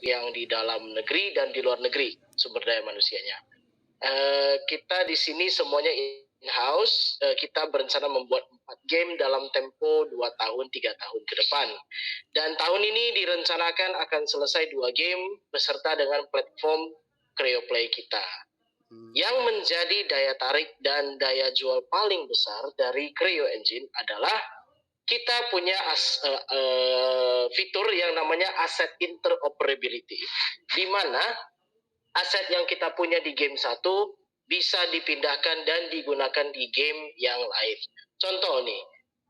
yang di dalam negeri dan di luar negeri sumber daya manusianya. Kita di sini semuanya in-house. Kita berencana membuat 4 game dalam tempo 2 tahun, 3 tahun ke depan. Dan tahun ini direncanakan akan selesai 2 game beserta dengan platform Creoplay kita. Yang menjadi daya tarik dan daya jual paling besar dari Creo Engine adalah kita punya fitur yang namanya asset interoperability, di mana aset yang kita punya di game satu bisa dipindahkan dan digunakan di game yang lain. Contoh nih,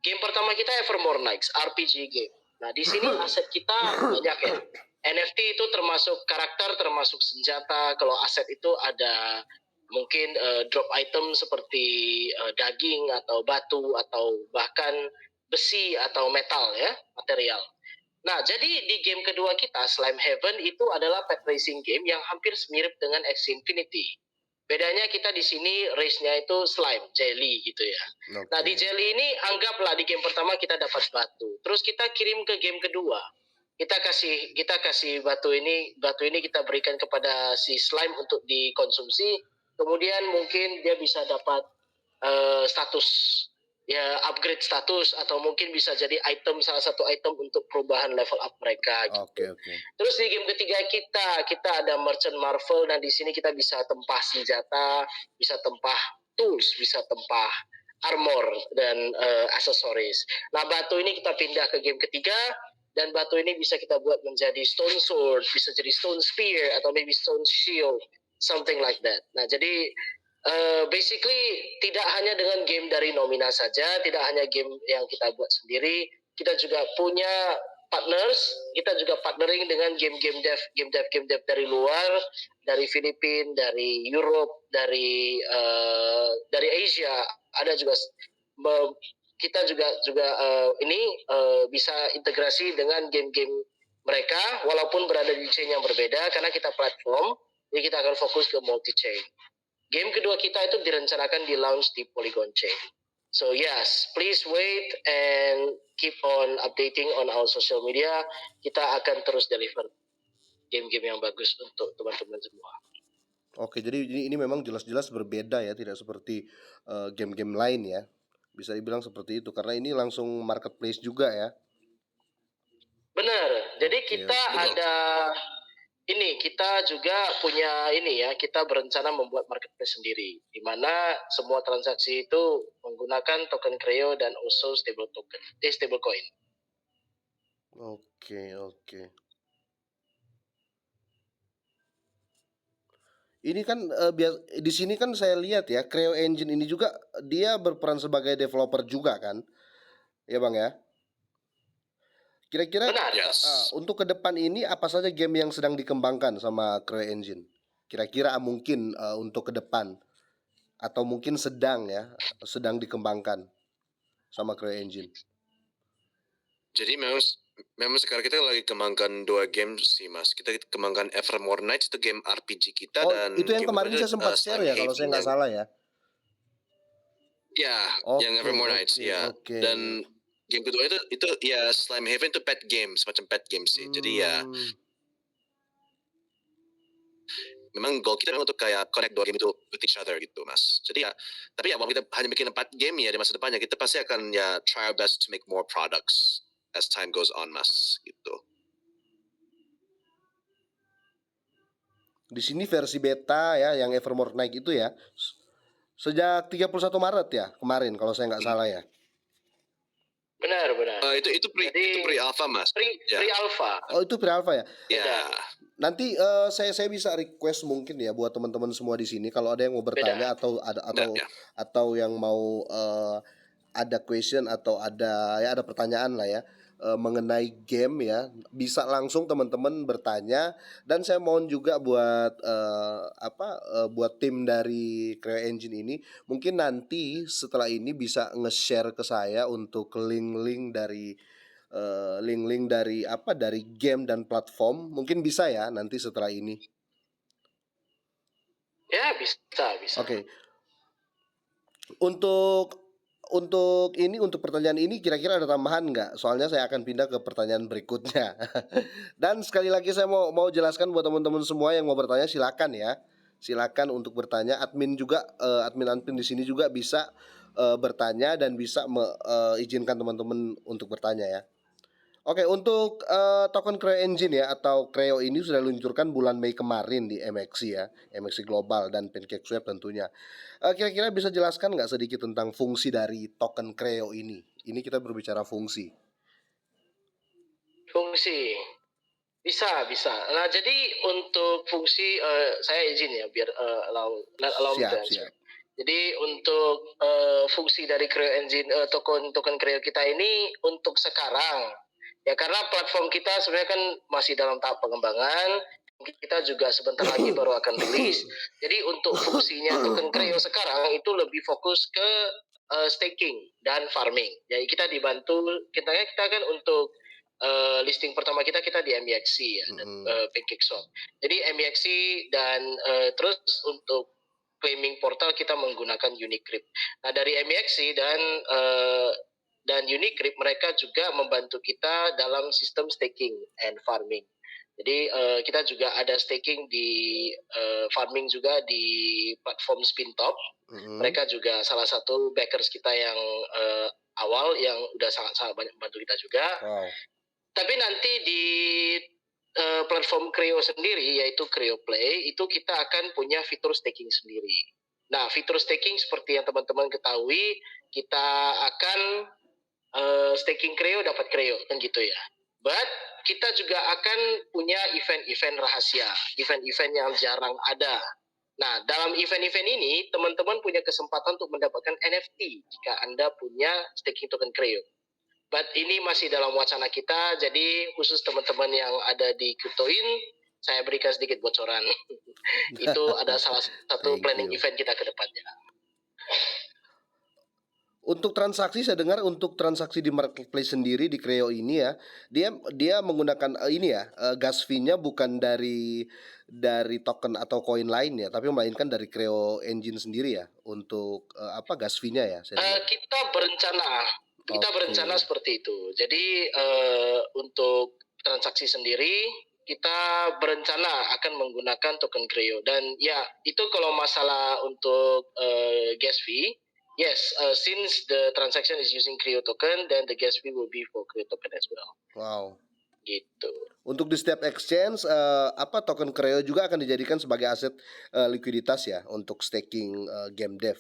game pertama kita Evermore Nights, RPG game. Nah, di sini aset kita banyak ya. NFT itu termasuk karakter, termasuk senjata. Kalau aset itu ada mungkin drop item seperti daging atau batu atau bahkan besi atau metal ya, material. Nah, jadi di game kedua kita, Slime Heaven itu adalah pet racing game yang hampir mirip dengan Axie Infinity. Bedanya kita di sini race-nya itu slime, jelly gitu ya. Okay. Nah, di jelly ini anggaplah di game pertama kita dapat batu. Terus kita kirim ke game kedua. Kita kasih batu ini kita berikan kepada si slime untuk dikonsumsi. Kemudian mungkin dia bisa dapat status ya, upgrade status, atau mungkin bisa jadi salah satu item untuk perubahan level up mereka gitu. Okay. Terus di game ketiga kita ada Merchant Marvel, dan di sini kita bisa tempah senjata, bisa tempah tools, bisa tempah armor dan aksesoris. Nah, batu ini kita pindah ke game ketiga, dan batu ini bisa kita buat menjadi stone sword, bisa jadi stone spear, atau maybe stone shield, something like that. Nah, jadi basically tidak hanya dengan game dari Nomina saja, tidak hanya game yang kita buat sendiri, kita juga punya partners, kita juga partnering dengan game dev dari luar, dari Filipina, dari Europe, dari Asia, ada juga kita juga bisa integrasi dengan game-game mereka walaupun berada di chain yang berbeda, karena kita platform, jadi kita akan fokus ke multi chain. Game kedua kita itu direncanakan di launch di Polygon Chain. So yes, please wait and keep on updating on our social media. Kita akan terus deliver game-game yang bagus untuk teman-teman semua. Oke, jadi ini memang jelas-jelas berbeda ya, tidak seperti game-game lain ya. Bisa dibilang seperti itu, karena ini langsung marketplace juga ya. Benar, jadi kita ada kita juga punya kita berencana membuat marketplace sendiri, di mana semua transaksi itu menggunakan token Creo dan also stablecoin. Oke. Ini kan di sini kan saya lihat ya, Creo Engine ini juga dia berperan sebagai developer juga kan, ya Bang ya. Kira-kira untuk ke depan ini apa saja game yang sedang dikembangkan sama Creo Engine? Kira-kira mungkin untuk ke depan, atau mungkin sedang dikembangkan sama Creo Engine. Jadi memang sekarang kita lagi kembangkan 2 game sih Mas. Kita kembangkan Evermore Nights, itu game RPG kita, dan itu yang kemarin saya sempat share ya kalau saya nggak salah ya. Ya, yang Evermore Nights ya. Dan game kedua itu ya Slime Heaven, itu pet game, semacam pet game sih. Jadi ya memang goal kita untuk kayak connect 2 game itu with each other gitu Mas. Jadi ya, tapi ya walaupun kita hanya bikin 4 game ya di masa depannya, kita pasti akan ya try our best to make more products as time goes on Mas gitu. Di sini versi beta ya yang Evermore Night itu ya sejak 31 Maret ya kemarin kalau saya nggak salah ya. Benar. Itu pre-alpha Mas. Pre-alpha. Oh, itu pre-alpha ya? Ya. Nanti saya bisa request mungkin ya buat teman-teman semua di sini, kalau ada yang mau bertanya atau yang mau ada question atau ada pertanyaan lah ya mengenai game ya, bisa langsung teman-teman bertanya. Dan saya mohon juga buat buat tim dari Creo Engine ini, mungkin nanti setelah ini bisa nge-share ke saya untuk link-link dari dari game dan platform, mungkin bisa ya nanti setelah ini. Ya, bisa. Oke. Untuk untuk pertanyaan ini kira-kira ada tambahan nggak? Soalnya saya akan pindah ke pertanyaan berikutnya. Dan sekali lagi saya mau jelaskan buat teman-teman semua yang mau bertanya silakan ya. Silakan untuk bertanya. Admin juga admin di sini juga bisa bertanya dan bisa izinkan teman-teman untuk bertanya ya. Oke, untuk token Creo Engine ya atau Creo ini sudah diluncurkan bulan Mei kemarin di MXC ya, MXC Global dan PancakeSwap tentunya. Kira-kira bisa jelaskan nggak sedikit tentang fungsi dari token Creo ini? Ini kita berbicara fungsi. Fungsi bisa. Nah, jadi untuk fungsi saya izin ya biar allow me to Siap, answer. siap. Jadi untuk fungsi dari Creo Engine token Creo kita ini untuk sekarang ya karena platform kita sebenarnya kan masih dalam tahap pengembangan, kita juga sebentar lagi baru akan rilis. Jadi untuk fungsinya token Creo sekarang itu lebih fokus ke staking dan farming. Jadi kita dibantu kita kan untuk listing pertama kita di MEXC ya dan PancakeSwap. Jadi MEXC dan terus untuk claiming portal kita menggunakan Unicrypt. Nah dari MEXC dan Unicrypt mereka juga membantu kita dalam sistem staking and farming. Jadi kita juga ada staking di farming juga di platform Spintop. Mereka juga salah satu backers kita yang awal yang udah sangat banyak membantu kita juga. Wow. Tapi nanti di platform Creo sendiri yaitu Creo Play itu kita akan punya fitur staking sendiri. Nah, fitur staking seperti yang teman-teman ketahui, kita akan staking Creo dapat Creo kan gitu ya. But kita juga akan punya event-event rahasia, event-event yang jarang ada. Nah, dalam event-event ini teman-teman punya kesempatan untuk mendapatkan NFT jika Anda punya staking token Creo. But ini masih dalam wacana kita, jadi khusus teman-teman yang ada di CryptoIn, saya berikan sedikit bocoran. Itu ada salah satu planning event kita ke depannya. Untuk transaksi saya dengar untuk transaksi di marketplace sendiri di Creo ini ya, dia menggunakan ini ya, gas fee-nya bukan dari token atau koin lain ya, tapi melainkan dari Creo Engine sendiri ya untuk gas fee-nya ya. Kita berencana seperti itu. Jadi untuk transaksi sendiri kita berencana akan menggunakan token Creo dan ya itu kalau masalah untuk gas fee. Yes, since the transaction is using Creo token, then the gas fee will be for Creo token as well. Wow. Gitu. Untuk di setiap exchange, token Creo juga akan dijadikan sebagai aset likuiditas ya untuk staking game dev.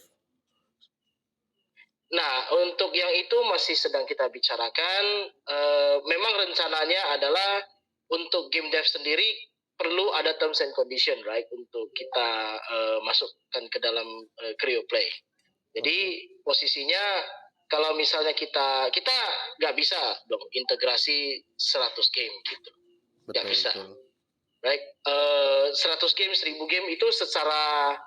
Nah, untuk yang itu masih sedang kita bicarakan. Memang rencananya adalah untuk game dev sendiri perlu ada terms and condition, right, untuk kita masukkan ke dalam Creo Play. Jadi posisinya kalau misalnya kita nggak bisa dong integrasi 100 game gitu, nggak bisa, right? 100 game, 1000 game itu secara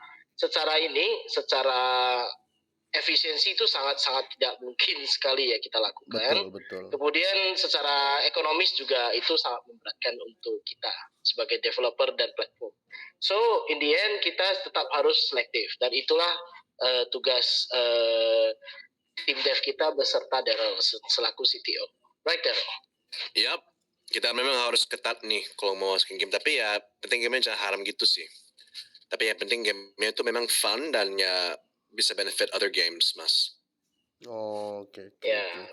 efisiensi itu sangat tidak mungkin sekali ya kita lakukan. Betul. Kemudian secara ekonomis juga itu sangat memberatkan untuk kita sebagai developer dan platform. So in the end kita tetap harus selektif dan itulah tugas tim dev kita beserta Daryl selaku CTO. Right, Daryl? Yap, kita memang harus ketat nih kalau mau masukin game. Tapi ya penting gamenya jangan haram gitu sih. Tapi yang penting gamenya itu memang fun dan ya bisa benefit other games, Mas. Oke.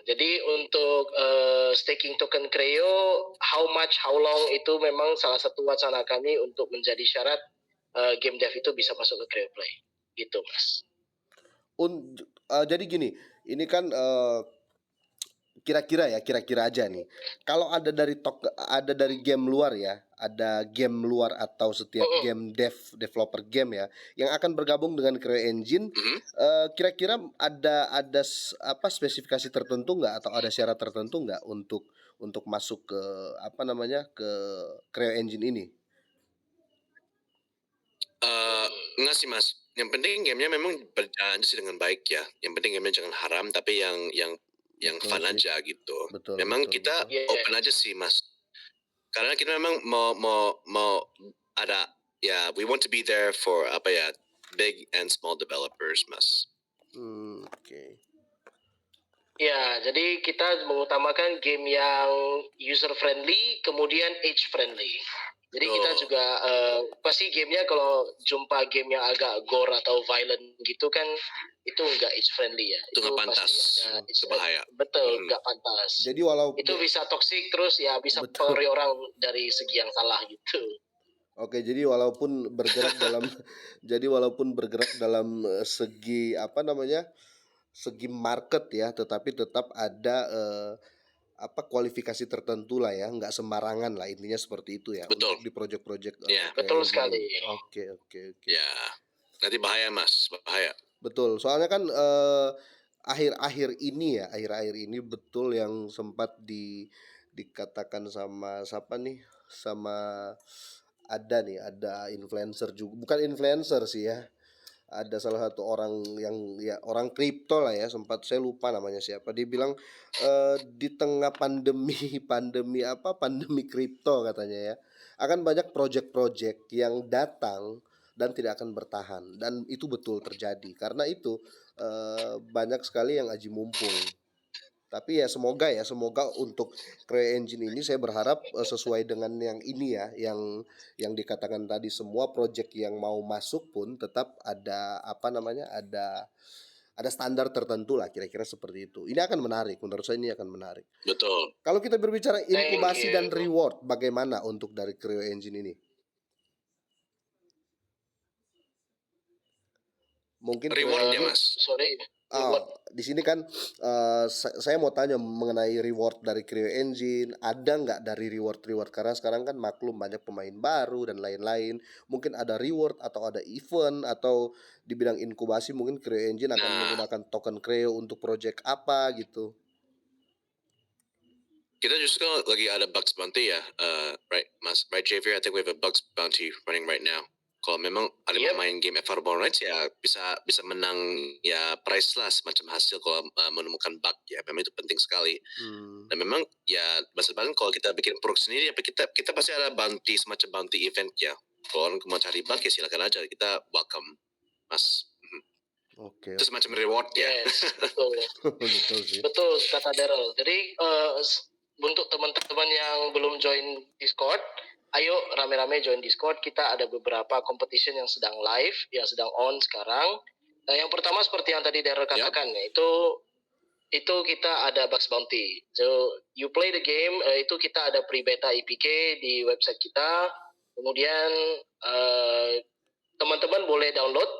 Jadi untuk staking token Creo, how long itu memang salah satu wacana kami untuk menjadi syarat game dev itu bisa masuk ke Creo Play. Gitu, Mas. Jadi gini, ini kan kira-kira aja nih. Kalau ada dari game luar ya, ada game luar atau setiap game developer game ya yang akan bergabung dengan Creo Engine, kira-kira ada spesifikasi tertentu nggak atau ada syarat tertentu nggak untuk masuk ke ke Creo Engine ini? Enggak sih, Mas. Yang penting gamenya memang berjalan sih dengan baik ya. Yang penting gamenya jangan haram tapi yang fun sih. Aja gitu. Memang kita open aja sih, Mas. Karena kita memang mau ada ya, we want to be there for big and small developers, Mas. Oke. Ya, jadi kita mengutamakan game yang user friendly, kemudian age friendly. Jadi kita Betul. juga pasti gamenya kalau jumpa game yang agak gore atau violent gitu kan itu nggak age friendly ya. Itu nggak pantas. Pasti ada Itu bahaya. betul Mhm. nggak pantas. Jadi walau Itu bisa toxic terus ya bisa Betul. pengaruhi orang dari segi yang salah gitu. Oke, jadi walaupun bergerak dalam jadi walaupun bergerak dalam segi apa namanya, segi market ya, tetapi tetap ada apa kualifikasi tertentu lah ya, nggak sembarangan lah intinya seperti itu ya Betul. untuk di project-project Iya. Betul kayak sekali. gini. Oke, oke, oke. Ya, nanti bahaya Mas, bahaya. Betul, soalnya kan akhir-akhir ini ya, akhir-akhir ini betul yang sempat dikatakan sama siapa nih, sama ada influencer juga, bukan influencer sih ya, ada salah satu orang yang ya orang kripto lah ya, sempat saya lupa namanya siapa, dia bilang di tengah pandemi pandemi kripto katanya ya, akan banyak project-project yang datang dan tidak akan bertahan, dan itu betul terjadi karena itu banyak sekali yang aji mumpung. Tapi semoga untuk Creo Engine ini saya berharap sesuai dengan yang ini ya, yang dikatakan tadi, semua project yang mau masuk pun tetap ada apa namanya, ada standar tertentu lah, kira-kira seperti itu. Ini akan menarik, menurut saya ini akan menarik. Betul. Kalau kita berbicara Thank inkubasi dan you. reward, bagaimana untuk dari Creo Engine ini? Mungkin Creo Rewardnya Engine, Mas. Sorry. di sini kan saya mau tanya mengenai reward dari Creo Engine, ada nggak dari reward karena sekarang kan maklum banyak pemain baru dan lain-lain. Mungkin ada reward atau ada event, atau di bidang inkubasi mungkin Creo Engine akan Nah, menggunakan token Creo untuk project apa gitu. kita justru lagi ada Bugs Bounty ya, right Mas, right Javier? I think we have a Bugs Bounty running right now. Kalau memang ada yang Yep. main game Everborn Rights ya bisa menang ya prize lah semacam hasil kalau menemukan bug ya, memang itu penting sekali. Dan memang ya masa depan kalau kita bikin produk sendiri ya kita pasti ada bounty, semacam bounty event ya. Kalau orang mau cari bug ya silakan aja, kita welcome Mas. Oke. Itu semacam reward ya. Yes, betul. Betul sih. Betul kata Daryl. Jadi untuk teman-teman yang belum join Discord, ayo rame-rame join Discord. Kita ada beberapa competition yang sedang live, yang sedang on sekarang. Yang pertama seperti yang tadi Daryl katakan, itu kita ada Bugs Bounty. So you play the game, itu kita ada pre-beta IPK di website kita. Kemudian teman-teman boleh download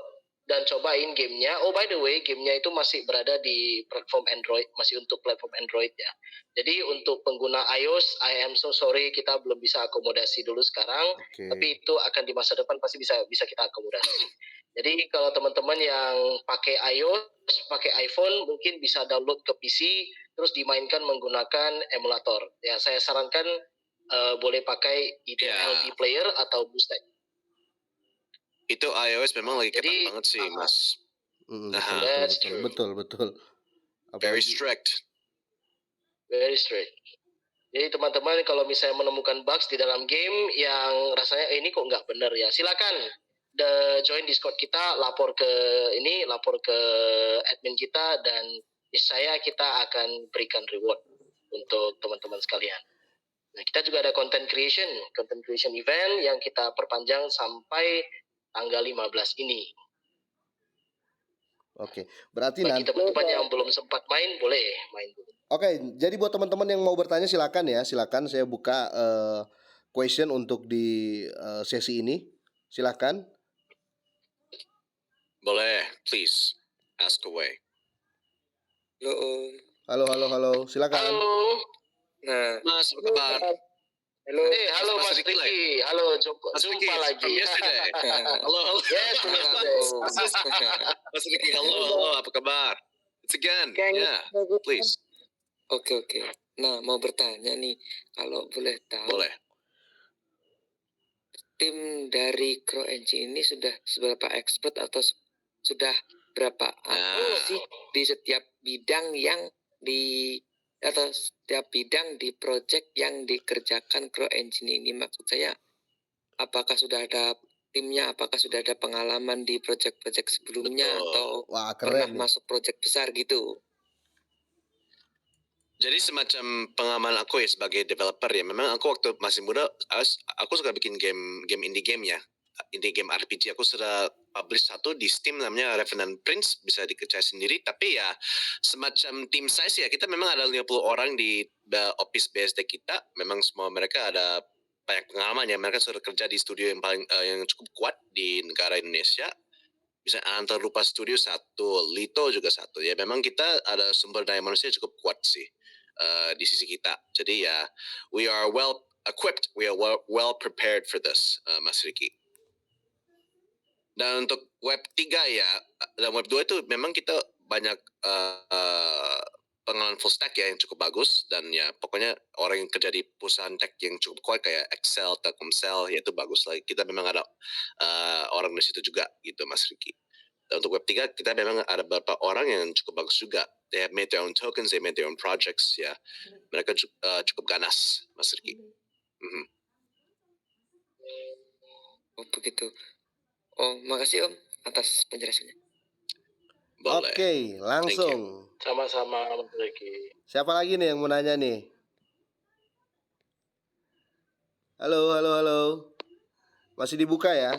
dan cobain gamenya. Oh by the way, gamenya itu masih berada di platform Android, masih untuk platform Android ya. Jadi untuk pengguna iOS, I am so sorry kita belum bisa akomodasi dulu sekarang. Oke. Tapi itu akan di masa depan pasti bisa kita akomodasi. Jadi kalau teman-teman yang pakai iOS, pakai iPhone, mungkin bisa download ke PC, terus dimainkan menggunakan emulator. Ya saya sarankan boleh pakai LD player atau BlueStack. Itu iOS memang lagi ketat Jadi, banget sih Mas. That's true. Betul. Very Apalagi- strict. Very strict. Jadi teman-teman kalau misalnya menemukan bugs di dalam game yang rasanya ini kok nggak benar ya, silakan join Discord kita, lapor ke admin kita, dan niscaya kita akan berikan reward untuk teman-teman sekalian. Nah, kita juga ada content creation event yang kita perpanjang sampai tanggal 15 ini. Oke, berarti Bagi nanti. teman-teman yang belum sempat main, boleh main dulu. Oke, jadi buat teman-teman yang mau bertanya silakan ya, silakan saya buka question untuk di sesi ini, silakan. Boleh, please ask away. Halo, silakan. Halo. Nah, Mas, apa kabar? Halo. Halo Mas Ricky. Halo, jumpa lagi. From yesterday. Halo. Yes, Mas Ricky, halo, apa kabar? It's again. Yeah, please. Oke. Nah, mau bertanya nih, kalau boleh tahu. Boleh. Tim dari Creo Engine ini sudah seberapa expert atau sudah berapa sih di setiap bidang yang atau setiap bidang di project yang dikerjakan Creo Engine ini? Maksud saya, apakah sudah ada timnya, apakah sudah ada pengalaman di project-project sebelumnya? Atau Wah, pernah keren nih. masuk project besar gitu? Jadi semacam pengalaman aku ya sebagai developer ya. Memang aku waktu masih muda, aku suka bikin game indie game ya. Indie game RPG. Aku sudah publish satu di Steam namanya Revenant Prince, bisa dikerjain sendiri. Tapi ya semacam team size ya. Kita memang ada 50 orang di office BSD kita. Memang semua mereka ada banyak pengalaman ya. Mereka sudah kerja di studio yang paling yang cukup kuat di negara Indonesia. Misalnya Antar Rupa Studio satu, Lito juga satu. Ya memang kita ada sumber daya manusia cukup kuat sih di sisi kita. Jadi ya, we are well equipped, we are well prepared for this, Mas Ricky. Dan untuk web 3 ya, dan web 2 itu memang kita banyak pengalaman full stack ya yang cukup bagus, dan ya pokoknya orang yang kerja di perusahaan tech yang cukup kuat kayak Excel, Telkomsel, ya itu bagus lagi. Kita memang ada orang di situ juga gitu Mas Ricky. Dan untuk web 3 kita memang ada beberapa orang yang cukup bagus juga. They have made their own tokens, they made their own projects ya. Mereka cukup ganas Mas Ricky. Mhm. Oh begitu. Oh makasih Om atas penjelasannya. Boleh. Oke, langsung. Sama-sama Mas Ricky. Siapa lagi nih yang mau nanya nih? Halo, halo, halo. Masih dibuka ya?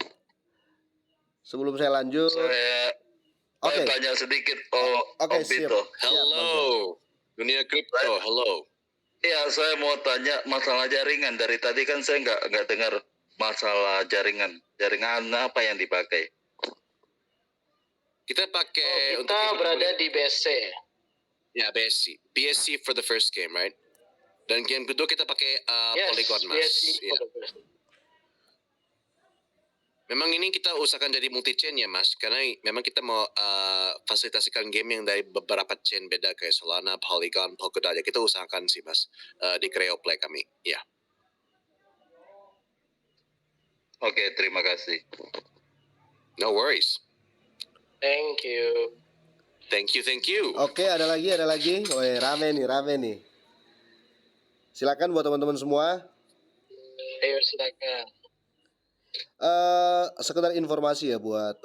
Sebelum saya lanjut. Saya Oke. tanya sedikit Oke, Om siap. Vito. Hello. Dunia kripto, hello. Ya, saya mau tanya masalah jaringan. Dari tadi kan saya nggak dengar masalah jaringan. Jaringan apa yang dipakai? Kita pakai Kita berada di BSC. ya BSC for the first game, right? Dan game kedua kita pakai Polygon Mas. BSC Ya. Memang ini kita usahakan jadi multi chain ya Mas, karena memang kita mau fasilitasikan game yang dari beberapa chain beda kayak Solana, Polygon, Polkadot. Ya kita usahakan sih Mas di Creoplay kami. Ya. Oke, terima kasih. No worries. Thank you. Thank you. Oke, ada lagi. Woi, rame nih. Silakan buat teman-teman semua. Ayo silakan. Sekedar informasi ya buat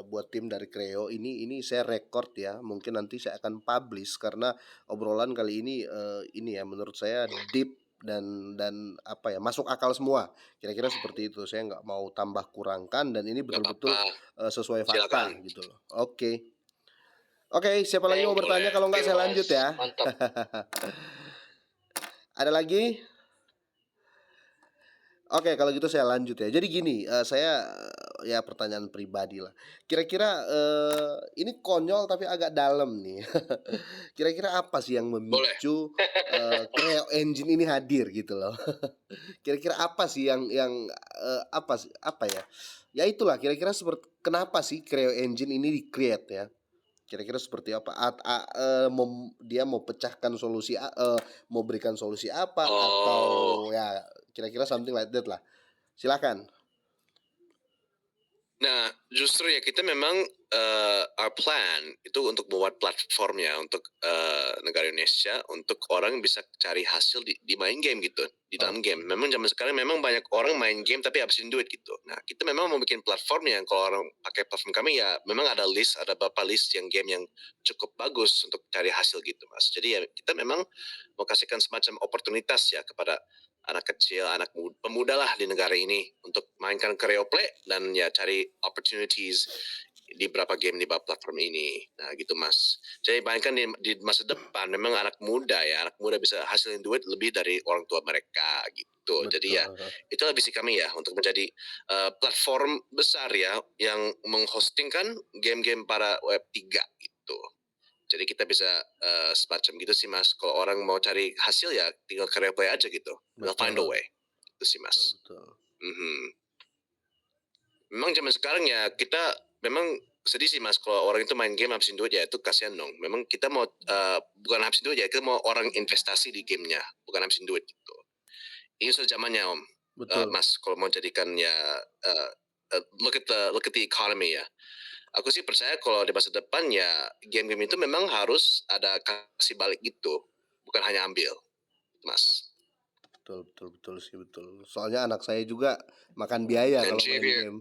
buat tim dari Creo ini saya record ya. Mungkin nanti saya akan publish karena obrolan kali ini ya menurut saya deep dan apa ya, masuk akal semua. Kira-kira seperti itu. Saya nggak mau tambah kurangkan dan ini betul-betul sesuai fakta Silakan. gitu loh. Oke, siapa lagi mau bertanya? Kalau nggak saya lanjut ya. Mantap. Ada lagi? Oke, kalau gitu saya lanjut ya. Jadi gini, saya ya pertanyaan pribadi lah. Kira-kira ini konyol tapi agak dalam nih. Kira-kira apa sih yang memicu Creo Engine ini hadir gitu loh. Kira-kira apa sih yang apa ya? Ya itulah kira-kira seperti kenapa sih Creo Engine ini di-create ya? Kira-kira seperti apa? Dia mau pecahkan solusi mau berikan solusi apa atau ya kira-kira something like that lah. Silakan. Nah, justru ya kita memang our plan itu untuk membuat platformnya untuk negara Indonesia untuk orang bisa cari hasil di main game gitu, di dalam game. Memang zaman sekarang memang banyak orang main game tapi habisin duit gitu. Nah, kita memang mau bikin platform yang kalau orang pakai platform kami ya memang ada beberapa list yang game yang cukup bagus untuk cari hasil gitu, Mas. Jadi ya kita memang mau kasihkan semacam oportunitas ya kepada anak kecil, pemuda lah di negara ini untuk mainkan Creoplay dan ya cari opportunities di beberapa game di platform ini. Nah gitu Mas. Jadi bayangkan di masa depan memang anak muda bisa hasilin duit lebih dari orang tua mereka gitu. Betul. Jadi ya itulah visi kami ya untuk menjadi platform besar ya yang menghostingkan game-game para web 3 gitu. Jadi kita bisa semacam gitu sih Mas. Kalau orang mau cari hasil ya tinggal Creoplay aja gitu. They'll find a way. Itu sih Mas. Betul. Memang zaman sekarang ya kita memang sedih sih Mas kalau orang itu main game habisin duit ya itu kasihan dong. Memang kita mau bukan habisin duit ya, kita mau orang investasi di gamenya, bukan habisin duit gitu. Ini sudah zamannya Om. Betul. Mas kalau mau jadikan ya look at the economy ya. Aku sih percaya kalau di masa depan ya game-game itu memang harus ada kasih balik gitu, bukan hanya ambil, Mas. Betul sih betul. Soalnya anak saya juga makan biaya kalau main game.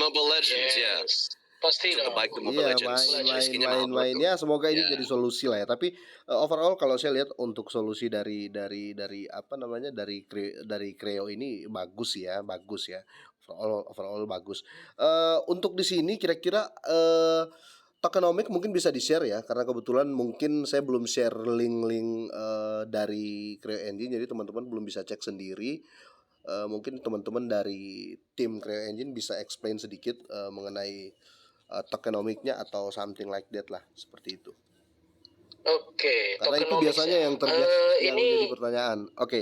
Mobile Legends ya. Pasti Contoh dong. baik di Mobile Iya, Legends. Skill-nya mahal bro. main-main ya semoga ini Ya. jadi solusi lah ya. Tapi overall kalau saya lihat untuk solusi dari apa namanya dari Creo ini bagus ya. Overall bagus. Untuk di sini kira-kira tokenomic mungkin bisa di-share ya karena kebetulan mungkin saya belum share link-link dari Creo Engine jadi teman-teman belum bisa cek sendiri. Mungkin teman-teman dari tim Creo Engine bisa explain sedikit mengenai tokenomiknya atau something like that lah seperti itu. Oke, Karena itu tokenomics biasanya ya. yang yang Ini jadi pertanyaan. Oke,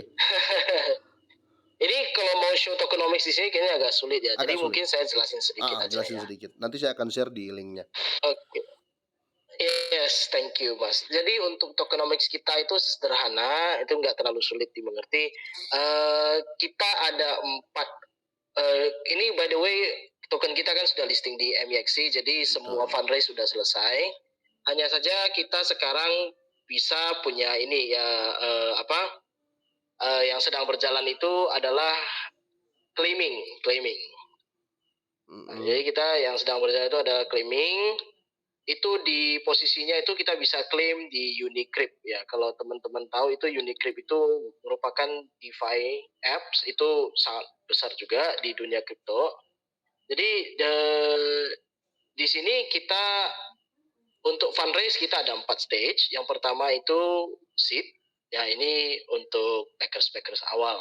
ini kalau mau show tokenomics di sini kayaknya agak sulit ya. Jadi agak sulit. mungkin saya jelasin sedikit aja Jelasin ya. sedikit. Nanti saya akan share di linknya. Oke. Yes, thank you Mas. Jadi untuk tokenomics kita itu sederhana, itu nggak terlalu sulit dimengerti. Kita ada 4. Ini by the way token kita kan sudah listing di MEXC, jadi semua Betul. fundraise sudah selesai. Hanya saja kita sekarang bisa punya ini ya yang sedang berjalan itu adalah claiming. Nah, jadi kita yang sedang berjalan itu ada claiming. Itu di posisinya itu kita bisa claim di Unicrypt ya. Kalau teman-teman tahu itu Unicrypt itu merupakan DeFi apps itu sangat besar juga di dunia kripto. Jadi di sini kita untuk fundraise kita ada 4 stage. Yang pertama itu seed. Ya ini untuk backers awal.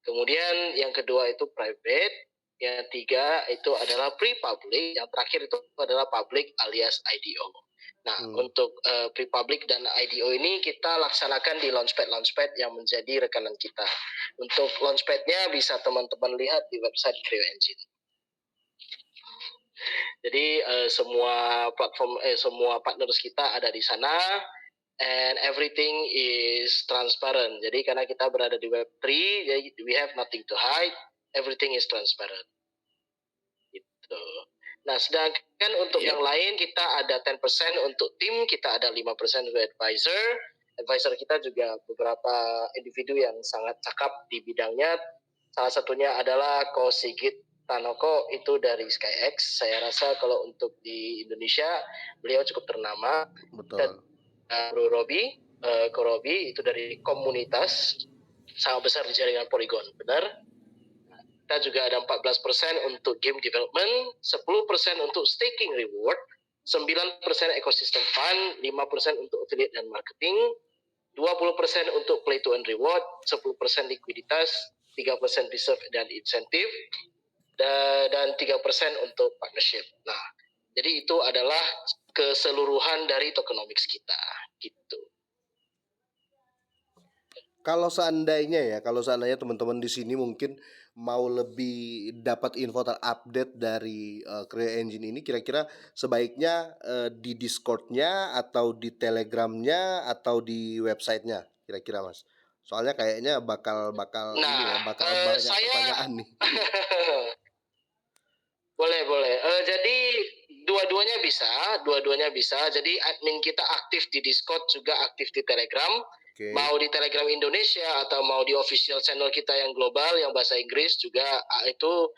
Kemudian yang kedua itu private. Yang tiga itu adalah pre-public, yang terakhir itu adalah public alias IDO. Nah, untuk pre-public dan IDO ini kita laksanakan di launchpad yang menjadi rekanan kita. Untuk launchpadnya bisa teman-teman lihat di website Creo Engine. Jadi semua platform, semua partners kita ada di sana. And everything is transparent. Jadi karena kita berada di Web3, we have nothing to hide. Everything is transparent. Gitu. Nah, sedangkan untuk yang lain kita ada 10% untuk tim, kita ada 5% untuk advisor. Advisor kita juga beberapa individu yang sangat cakap di bidangnya. Salah satunya adalah Ko Sigit Tanoko itu dari SkyX. Saya rasa kalau untuk di Indonesia beliau cukup ternama. Betul. Dan Bro Robi, Ko Robi itu dari komunitas sangat besar di jaringan Polygon, benar? Kita juga ada 14% untuk game development, 10% untuk staking reward, 9% ecosystem fund, 5% untuk affiliate dan marketing, 20% untuk play to earn reward, 10% likuiditas, 3% reserve dan insentif, dan 3% untuk partnership. Nah, jadi itu adalah keseluruhan dari tokenomics kita, gitu. Kalau seandainya teman-teman di sini mungkin mau lebih dapat info terupdate dari Creo Engine ini, kira-kira sebaiknya di Discord-nya atau di Telegram-nya atau di website-nya, kira-kira Mas. Soalnya kayaknya bakal ini ya, bakal banyak pertanyaan nih. Boleh. Jadi dua-duanya bisa. Jadi admin kita aktif di Discord, juga aktif di Telegram. Okay. Mau di Telegram Indonesia atau mau di official channel kita yang global yang bahasa Inggris juga itu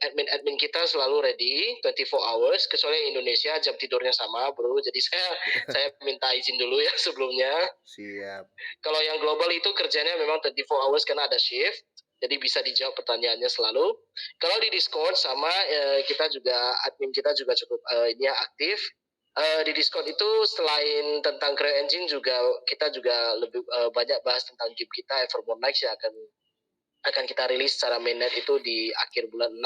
admin kita selalu ready 24 hours, kecuali Indonesia jam tidurnya sama bro, jadi saya minta izin dulu ya sebelumnya. Siap. Kalau yang global itu kerjanya memang 24 hours karena ada shift, jadi bisa dijawab pertanyaannya selalu. Kalau di Discord sama kita juga, admin kita juga cukup ini aktif. Di Discord itu selain tentang Creo Engine juga kita juga lebih banyak bahas tentang game kita Evermore Nights yang akan kita rilis secara mainnet itu di akhir bulan 6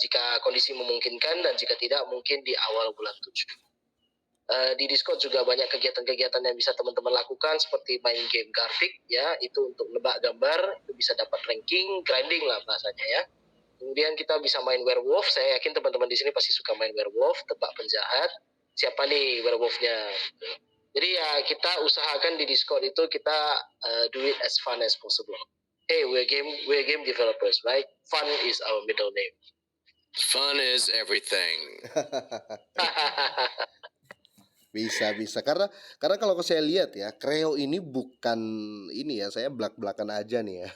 jika kondisi memungkinkan, dan jika tidak mungkin di awal bulan 7. Di Discord juga banyak kegiatan-kegiatan yang bisa teman-teman lakukan seperti main game Gartic ya, itu untuk nebak gambar, itu bisa dapat ranking, grinding lah bahasanya ya. Kemudian kita bisa main werewolf, saya yakin teman-teman di sini pasti suka main werewolf, tebak penjahat, siapa nih werewolfnya. Jadi ya kita usahakan di Discord itu kita do it as fun as possible. Hey, we're game developers, right? Fun is our middle name. Fun is everything. Bisa. Karena kalau saya lihat ya, Kreo ini bukan ini ya, saya belak-belakan aja nih ya.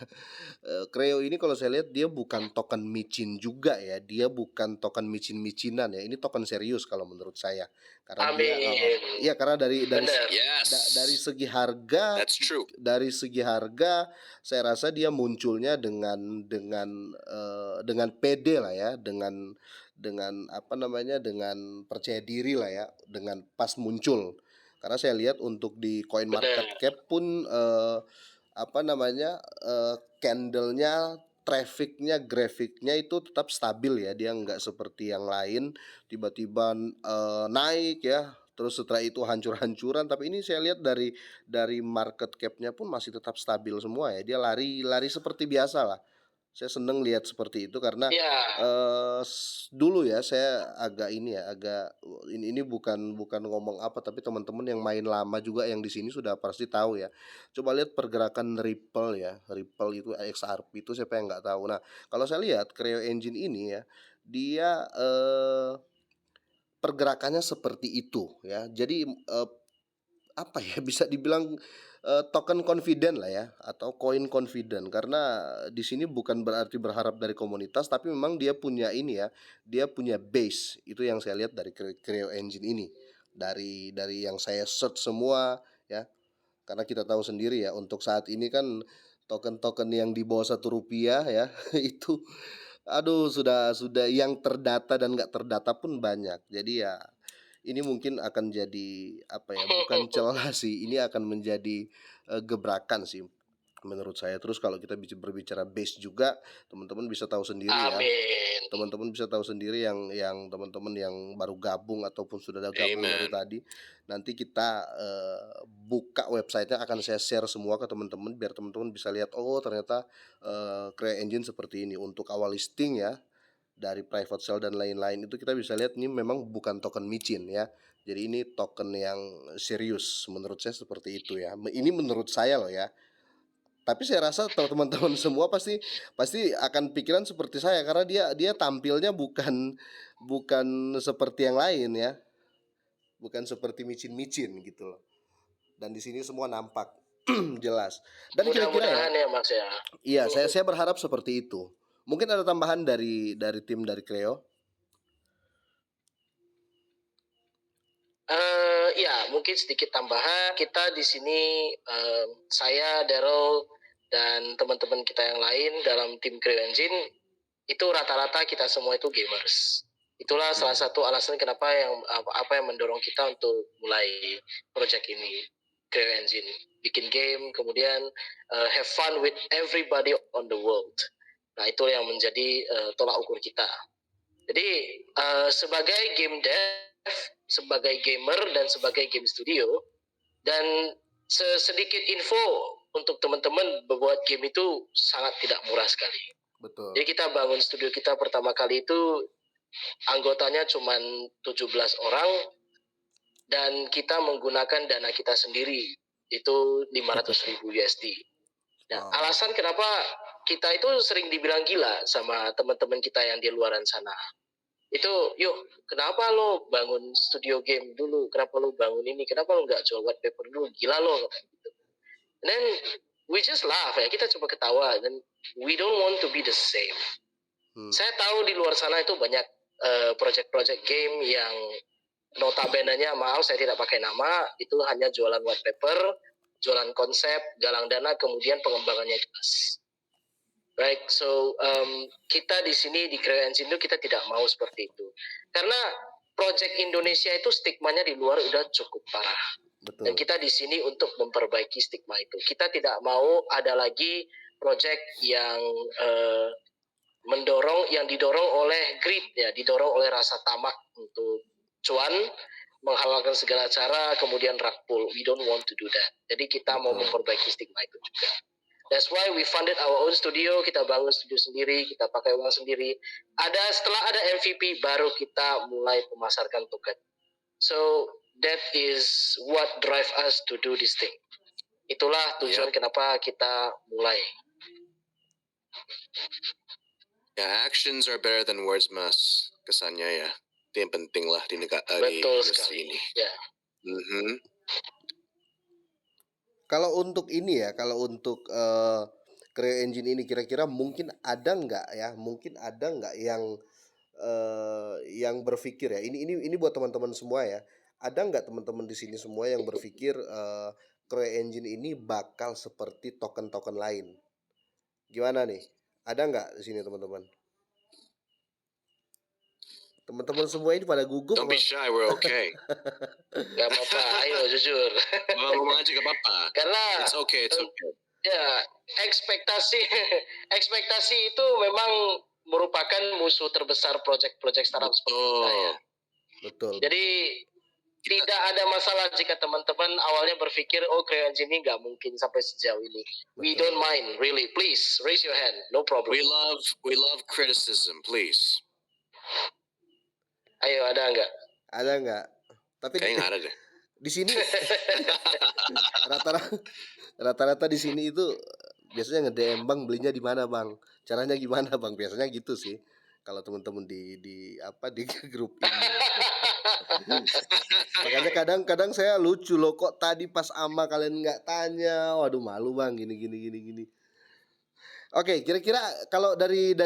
Kreo ini kalau saya lihat dia bukan token micin juga ya, dia bukan token micin-micinan ya. Ini token serius kalau menurut saya. Karena dia Amin. iya karena Benar. dari segi harga That's true. saya rasa dia munculnya dengan pede lah ya, dengan apa namanya, dengan percaya diri lah ya, dengan pas muncul. Karena saya lihat untuk di coin market Benar. cap pun apa namanya, candle-nya, traffic-nya, grafiknya itu tetap stabil ya, dia nggak seperti yang lain tiba-tiba naik ya, terus setelah itu hancur-hancuran. Tapi ini saya lihat dari market cap-nya pun masih tetap stabil semua ya, dia lari seperti biasa lah. Saya seneng lihat seperti itu karena Ya, dulu ya saya agak ini ya, ini bukan ngomong apa, tapi teman-teman yang main lama juga yang di sini sudah pasti tahu ya. Coba lihat pergerakan Ripple ya, Ripple itu XRP itu siapa yang nggak tahu. Nah, kalau saya lihat Creo Engine ini ya, dia pergerakannya seperti itu ya. Jadi apa ya, bisa dibilang token confident lah ya, atau koin confident, karena di sini bukan berarti berharap dari komunitas, tapi memang dia punya ini ya, dia punya base. Itu yang saya lihat dari Creo Engine ini, dari yang saya search semua ya. Karena kita tahu sendiri ya, untuk saat ini kan token-token yang di bawah Rp1 ya itu aduh, sudah yang terdata dan nggak terdata pun banyak. Jadi ya ini mungkin akan jadi apa ya, bukan celah sih, ini akan menjadi gebrakan sih menurut saya. Terus kalau kita berbicara base juga, teman-teman bisa tahu sendiri ya. amin. Teman-teman bisa tahu sendiri yang teman-teman yang baru gabung ataupun sudah ada gabung dari Amen. tadi. Nanti kita buka websitenya, akan saya share semua ke teman-teman biar teman-teman bisa lihat, oh ternyata Creo Engine seperti ini. Untuk awal listing ya, dari private sale dan lain-lain itu kita bisa lihat ini memang bukan token micin ya. Jadi ini token yang serius, menurut saya seperti itu ya. Ini menurut saya loh ya. Tapi saya rasa teman-teman semua pasti pasti akan pikiran seperti saya, karena dia dia tampilnya bukan bukan seperti yang lain ya. Bukan seperti micin-micin gitu loh. Dan di sini semua nampak jelas. Dan kira-kira ya, Mudah-mudahan ya Mas ya. iya saya berharap seperti itu. Mungkin ada tambahan dari tim dari Creo. Ya, mungkin sedikit tambahan. Kita di sini, saya, Daryl, dan teman-teman kita yang lain dalam tim Creo Engine, itu rata-rata kita semua itu gamers. Itulah salah satu alasan kenapa apa yang mendorong kita untuk mulai project ini, Creo Engine. Bikin game, kemudian have fun with everybody on the world. Nah, itu yang menjadi tolak ukur kita. Jadi sebagai game dev, sebagai gamer, dan sebagai game studio, dan sedikit info untuk teman-teman, membuat game itu sangat tidak murah sekali. Betul. Jadi kita bangun studio kita pertama kali itu anggotanya cuma 17 orang, dan kita menggunakan dana kita sendiri, itu 500.000 USD. Nah, alasan kenapa kita itu sering dibilang gila sama teman-teman kita yang di luaran sana. Itu, yuk, kenapa lo bangun studio game dulu? Kenapa lo bangun ini? Kenapa lo nggak jual white paper dulu? Gila lo. Gitu. And then we just laugh ya, kita coba ketawa, dan we don't want to be the same. Saya tahu di luar sana itu banyak project-project game yang notabene-nya, maaf saya tidak pakai nama, itu hanya jualan white paper, jualan konsep, galang dana, kemudian pengembangannya jelas. Right, so kita di sini di Creo Engine itu kita tidak mau seperti itu, karena project Indonesia itu stigmanya di luar udah cukup parah. Betul. Dan kita di sini untuk memperbaiki stigma itu. Kita tidak mau ada lagi project yang didorong oleh greed ya, didorong oleh rasa tamak untuk cuan, menghalalkan segala cara, kemudian rug pull. We don't want to do that. Jadi kita mau memperbaiki stigma itu juga. That's why we funded our own studio. Kita bangun studio sendiri, kita pakai uang sendiri. Setelah ada MVP, baru kita mulai memasarkan token. So that is what drive us to do this thing. Itulah tujuan kenapa kita mulai. Ya, actions are better than words, Mas. Kesannya ya. Itu yang penting lah di Betul industri sekali. ini. Ya. Mhm. Kalau untuk ini ya, kalau untuk Creo Engine ini kira-kira mungkin ada nggak ya? Mungkin ada nggak yang berpikir ya? Ini buat teman-teman semua ya. Ada nggak teman-teman di sini semua yang berpikir Creo Engine ini bakal seperti token-token lain? Gimana nih? Ada nggak di sini teman-teman? Teman-teman semua ini pada gugup Don't be apa? shy, we're okay. Gak apa-apa, ayo jujur. Ngomong aja gak apa-apa. Karena It's okay, it's okay. ya ekspektasi ekspektasi itu memang merupakan musuh terbesar proyek-proyek startup seperti kita ya. Betul. Jadi tidak ada masalah jika teman-teman awalnya berpikir oh Creo Engine ini nggak mungkin sampai sejauh ini. We Betul. don't mind, really. Please raise your hand, no problem. We love criticism, please. Ayo, ada nggak? Ada nggak? Tapi Kayaknya nggak ada deh. di sini rata-rata di sini itu biasanya nge-DM bang belinya di mana bang? Caranya gimana bang? Biasanya gitu sih. Kalau teman-teman di grup ini. Makanya kadang-kadang saya lucu loh, kok tadi pas ama kalian nggak tanya. Waduh malu bang, gini. Oke, kira-kira kalau dari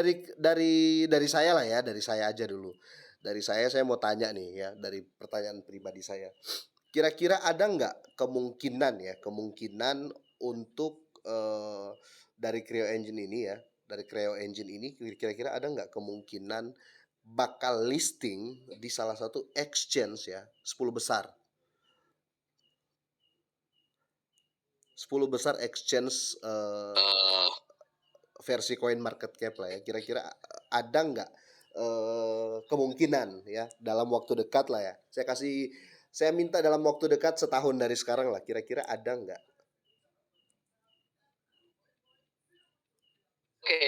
saya lah ya, dari saya aja dulu. Dari saya mau tanya nih ya, dari pertanyaan pribadi saya. Kira-kira ada nggak kemungkinan untuk dari Creo Engine ini ya, dari Creo Engine ini kira-kira ada nggak kemungkinan bakal listing di salah satu exchange ya, 10 besar. 10 besar exchange versi coin market cap lah ya. Kira-kira ada nggak kemungkinan ya dalam waktu dekat lah ya. Saya minta dalam waktu dekat setahun dari sekarang lah. Kira-kira ada nggak? Oke,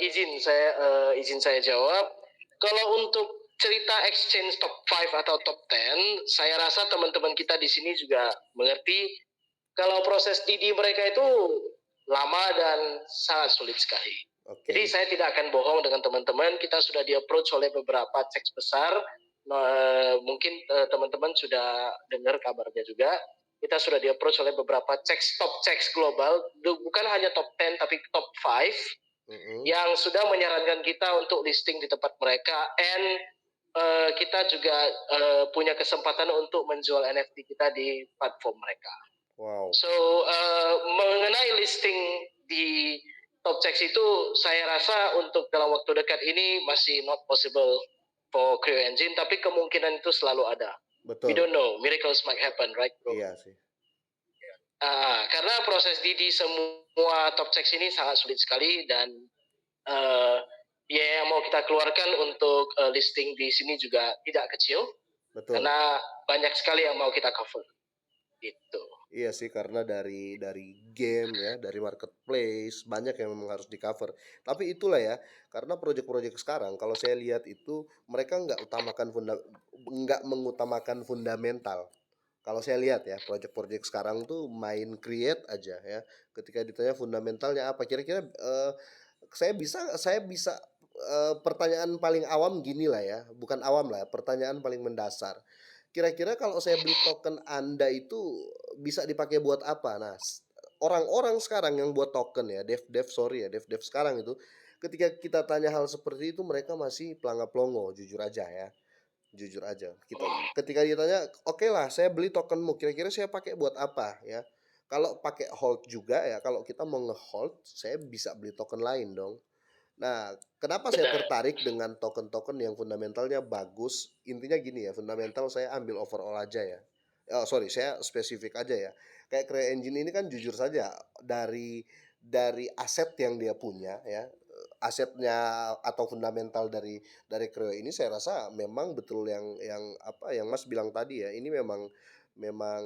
izin saya jawab. Kalau untuk cerita exchange top 5 atau top 10, saya rasa teman-teman kita di sini juga mengerti kalau proses DD mereka itu lama dan sangat sulit sekali. Oke. Jadi saya tidak akan bohong dengan teman-teman, kita sudah di-approach oleh beberapa ceks besar. Mungkin teman-teman sudah dengar kabarnya juga. Kita sudah di-approach oleh beberapa top ceks global, bukan hanya top 10 tapi top 5 yang sudah menyarankan kita untuk listing di tempat mereka, and kita juga punya kesempatan untuk menjual NFT kita di platform mereka. Wow. So mengenai listing di top checks itu, saya rasa untuk dalam waktu dekat ini masih not possible for Creo Engine, tapi kemungkinan itu selalu ada. Betul. We don't know, miracles might happen, right, bro? Iya sih. Karena proses DD semua top checks ini sangat sulit sekali, dan biaya yang mau kita keluarkan untuk listing di sini juga tidak kecil. Betul. Karena banyak sekali yang mau kita cover. Gitu. Iya sih, karena dari game ya, dari marketplace banyak yang memang harus di cover. Tapi itulah ya, karena proyek-proyek sekarang kalau saya lihat itu mereka nggak mengutamakan fundamental. Kalau saya lihat ya, proyek-proyek sekarang tuh main create aja ya. Ketika ditanya fundamentalnya apa, kira-kira saya bisa pertanyaan paling awam gini lah ya, bukan awam lah, pertanyaan paling mendasar. Kira-kira kalau saya beli token Anda itu bisa dipakai buat apa? Nah, orang-orang sekarang yang buat token ya, dev sekarang itu, ketika kita tanya hal seperti itu mereka masih pelanga-pelongo, jujur aja ya. Jujur aja. Ketika ditanya, "Oke lah, saya beli tokenmu, kira-kira saya pakai buat apa?" ya. Kalau pakai hold juga ya, kalau kita mau nge-hold, saya bisa beli token lain dong. Nah, kenapa saya tertarik dengan token-token yang fundamentalnya bagus? Intinya gini ya, fundamental saya ambil overall aja ya. Saya spesifik aja ya. Kayak Creo Engine ini kan jujur saja dari aset yang dia punya ya, asetnya atau fundamental dari Creo ini saya rasa memang betul yang Mas bilang tadi ya. Ini memang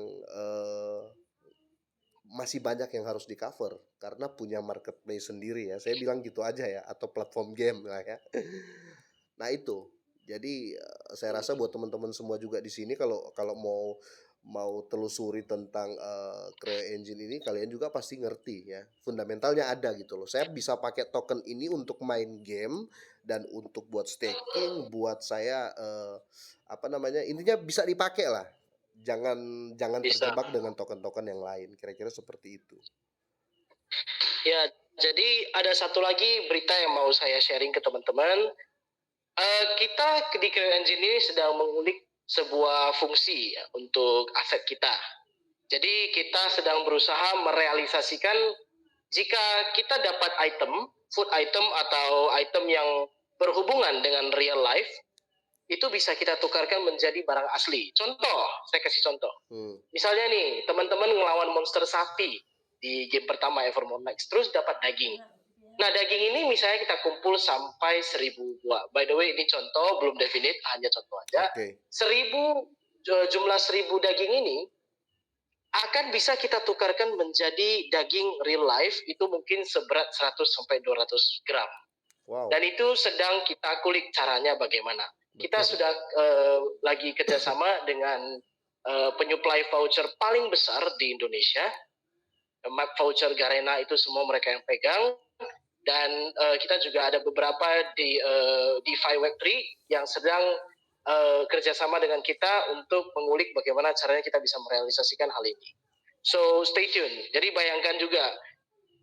masih banyak yang harus di cover karena punya marketplace sendiri ya. Saya bilang gitu aja ya, atau platform game lah ya. Nah itu. Jadi saya rasa buat teman-teman semua juga di sini kalau mau telusuri tentang Creo Engine ini, kalian juga pasti ngerti ya. Fundamentalnya ada gitu loh. Saya bisa pakai token ini untuk main game dan untuk buat staking, buat saya intinya bisa dipakai lah. jangan jangan Bisa. terjebak dengan token-token yang lain. Kira-kira seperti itu. Ya, jadi ada satu lagi berita yang mau saya sharing ke teman-teman. Kita di Creo Engine ini sedang mengulik sebuah fungsi ya, untuk aset kita. Jadi kita sedang berusaha merealisasikan jika kita dapat item, food item atau item yang berhubungan dengan real life, itu bisa kita tukarkan menjadi barang asli. Contoh, saya kasih contoh. Misalnya nih, teman-teman ngelawan monster sapi di game pertama Evermore Max, terus dapat daging. Nah, daging ini misalnya kita kumpul sampai 1000 buah. By the way, ini contoh, belum definite, hanya contoh aja. Oke. 1000, jumlah 1000 daging ini akan bisa kita tukarkan menjadi daging real life, itu mungkin seberat 100 sampai 200 gram. Wow. Dan itu sedang kita kulik caranya bagaimana. Kita Betul. sudah lagi kerjasama dengan penyuplai voucher paling besar di Indonesia. Map voucher Garena itu semua mereka yang pegang. Dan kita juga ada beberapa di DeFi Web3 yang sedang kerjasama dengan kita untuk mengulik bagaimana caranya kita bisa merealisasikan hal ini. So stay tune. Jadi bayangkan juga,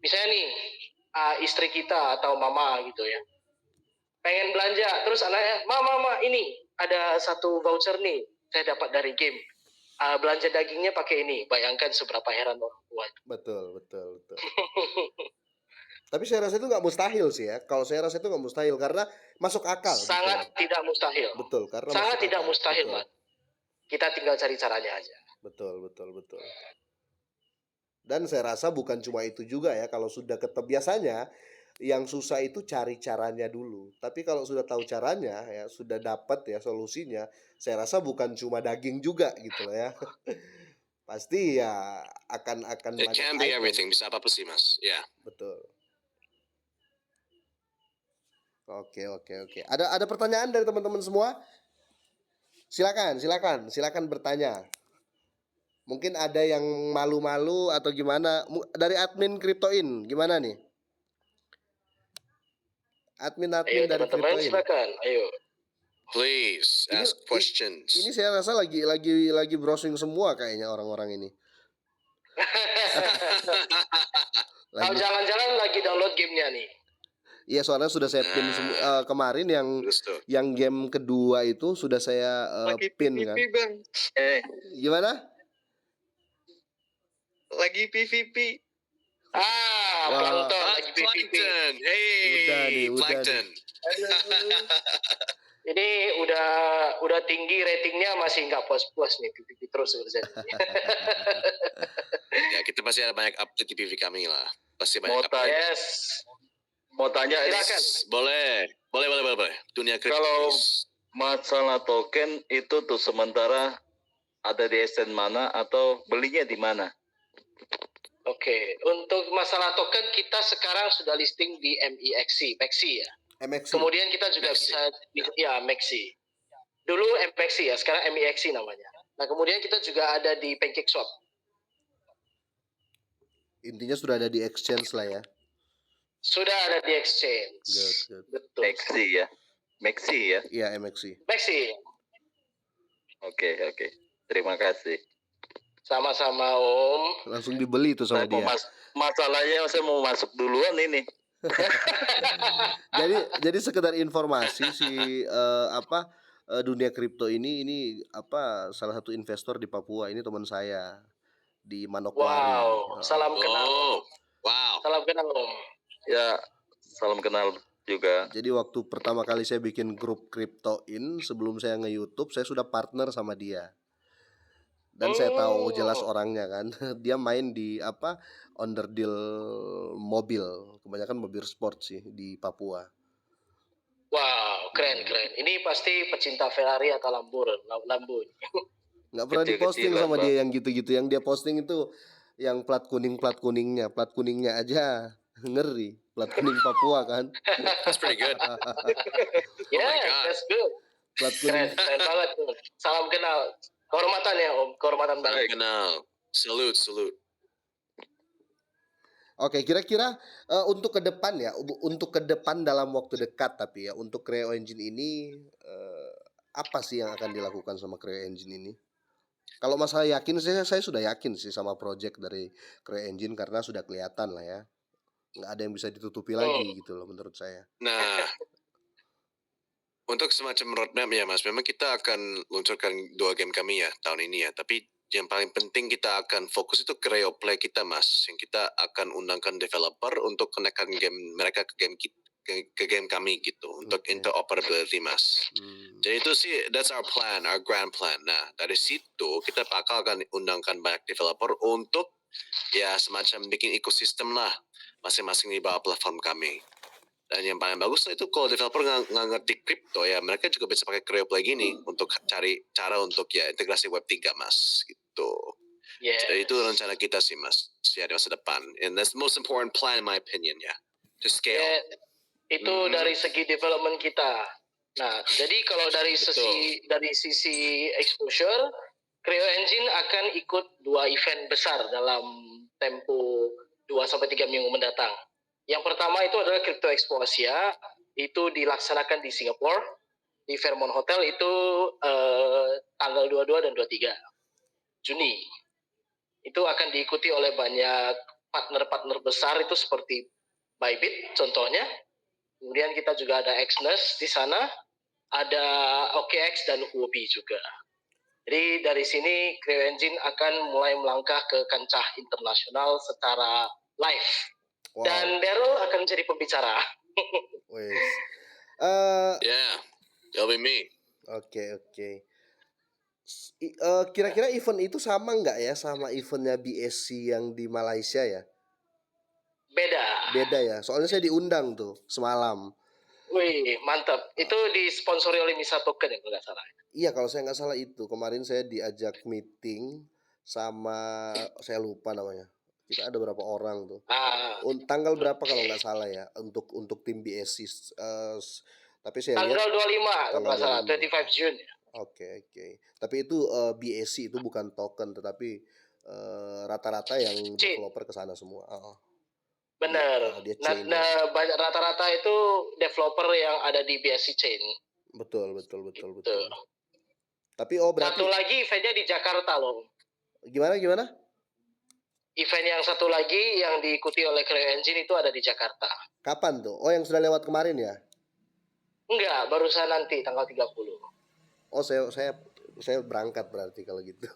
misalnya nih istri kita atau mama gitu ya, pengen belanja, terus anaknya, mama ini ada satu voucher nih, saya dapat dari game. Belanja dagingnya pakai ini. Bayangkan seberapa heran orang tua. Betul. Tapi saya rasa itu nggak mustahil sih ya. Kalau saya rasa itu nggak mustahil karena masuk akal. Sangat tidak mustahil. Betul, karena sangat masuk tidak akal. mustahil, Betul. Mas. Kita tinggal cari caranya aja. Betul. Dan saya rasa bukan cuma itu juga ya. Kalau sudah biasanya yang susah itu cari caranya dulu. Tapi kalau sudah tahu caranya ya, sudah dapat ya solusinya, saya rasa bukan cuma daging juga gitu loh ya. Pasti ya akan It banyak can be item. everything. Bisa apa sih, Mas? Ya. Betul. Oke. Ada pertanyaan dari teman-teman semua? Silakan bertanya. Mungkin ada yang malu-malu atau gimana? Dari admin Cryptoin, gimana nih? Admin Ayo dari teman-teman, Cryptoin. silakan. Ayo. Please ask questions. Ini saya rasa lagi browsing semua kayaknya orang-orang ini. Kalau jangan-jangan lagi download gamenya nih. Iya, soalnya sudah saya pin kemarin yang game kedua itu sudah saya pin kan. Bang. Gimana? Lagi PVP. Plankton lagi PVP. Plankton. Hey, Udah Plankton. Ini udah tinggi ratingnya, masih nggak puas-puas nih PVP terus kerjanya. Ya, kita pasti ada banyak update di PV kami lah. Pasti banyak update. Yes. Mau tanya Silakan. Boleh. Dunia kripto. Kalau masalah token itu tuh sementara ada di exchange mana atau belinya di mana? Oke, untuk masalah token kita sekarang sudah listing di MEXC ya. MXC. Kemudian kita juga bisa MEXC. Dulu MXC ya, sekarang MEXC namanya. Nah, kemudian kita juga ada di PancakeSwap. Intinya sudah ada di exchange lah ya. Sudah ada di exchange. Good. Betul. Maxi ya? Iya, MXC. MEXC. Oke. Terima kasih. Sama-sama Om. Langsung dibeli itu sama dia. Masalahnya saya mau masuk duluan ini. Jadi sekedar informasi dunia kripto ini salah satu investor di Papua, ini teman saya di Manokwari. Wow, salam kenal. Wow. Salam kenal Om. Ya, salam kenal juga. Jadi waktu pertama kali saya bikin grup Cryptoin, sebelum saya nge-YouTube, saya sudah partner sama dia. Dan saya tahu jelas orangnya kan. Dia main di underdeal mobil, kebanyakan mobil sport sih di Papua. Wow, keren. Ini pasti pecinta Ferrari atau Lambo. Nggak pernah diposting sama dia yang gitu-gitu. Yang dia posting itu yang plat kuningnya aja ngeri. Plat kuning Papua kan. That's pretty good. Yeah, that's good. Plat kuning. Keren banget. Salam kenal. Kehormatan ya Om, kehormatan banget. Kenal. Salute. Oke, kira-kira untuk ke depan dalam waktu dekat, tapi ya untuk Creo Engine ini apa sih yang akan dilakukan sama Creo Engine ini? Kalau masalah yakin saya sudah yakin sih sama project dari CryEngine karena sudah kelihatan lah ya. Nggak ada yang bisa ditutupi lagi gitu loh menurut saya. Nah, untuk semacam roadmap ya Mas, memang kita akan luncurkan 2 game kami ya tahun ini ya. Tapi yang paling penting kita akan fokus itu Creo Play kita Mas. Yang kita akan undangkan developer untuk konekkan game mereka ke game ke game kami gitu untuk Oke. interoperability Mas. Hmm. Jadi itu sih that's our plan, our grand plan. Nah, dari situ kita bakal akan undangkan banyak developer untuk ya semacam bikin ekosistem lah masing-masing di bawah platform kami. Dan yang paling bagus itu kalau developer nggak ngerti kripto ya mereka juga bisa pakai Creo Play gini untuk cari cara untuk ya integrasi Web 3 Mas gitu. Jadi itu rencana kita sih Mas ya di masa depan. And that's the most important plan in my opinion ya. To scale. Ya, itu dari segi development kita. Nah, jadi kalau dari sisi exposure, CryEngine akan ikut 2 event besar dalam tempo 2-3 minggu mendatang. Yang pertama itu adalah Crypto Expo Asia, itu dilaksanakan di Singapura, di Fairmont Hotel itu tanggal 22 dan 23 Juni. Itu akan diikuti oleh banyak partner-partner besar itu seperti Bybit contohnya. Kemudian kita juga ada Exness di sana, ada OKX dan Huobi juga. Jadi dari sini CryEngine akan mulai melangkah ke kancah internasional secara live. Wow. Dan Daryl akan jadi pembicara. Wes. Yeah, that'll be me. Oke. Kira-kira event itu sama nggak ya sama eventnya BSC yang di Malaysia ya? Beda ya. Soalnya saya diundang tuh semalam. Wih, mantap. Itu disponsori oleh Misa Token ya kalau nggak salah. Iya, kalau saya nggak salah itu. Kemarin saya diajak meeting sama saya lupa namanya. Kita ada berapa orang tuh. Tanggal berapa kalau nggak salah ya untuk tim BSC. Tapi saya lihat tanggal 25 kalau nggak salah, 25. 25 June. Oke. Tapi itu BSC itu bukan token, tetapi rata-rata yang developer ke sana semua. Benar. Dia Nah, chain. banyak rata-rata itu developer yang ada di BSC chain. Betul. Gitu. Tapi berarti Satu lagi eventnya di Jakarta loh. Gimana? Event yang satu lagi yang diikuti oleh CryEngine itu ada di Jakarta. Kapan tuh? Oh, yang sudah lewat kemarin ya? Enggak, barusan nanti tanggal 30. Oh, saya berangkat berarti kalau gitu.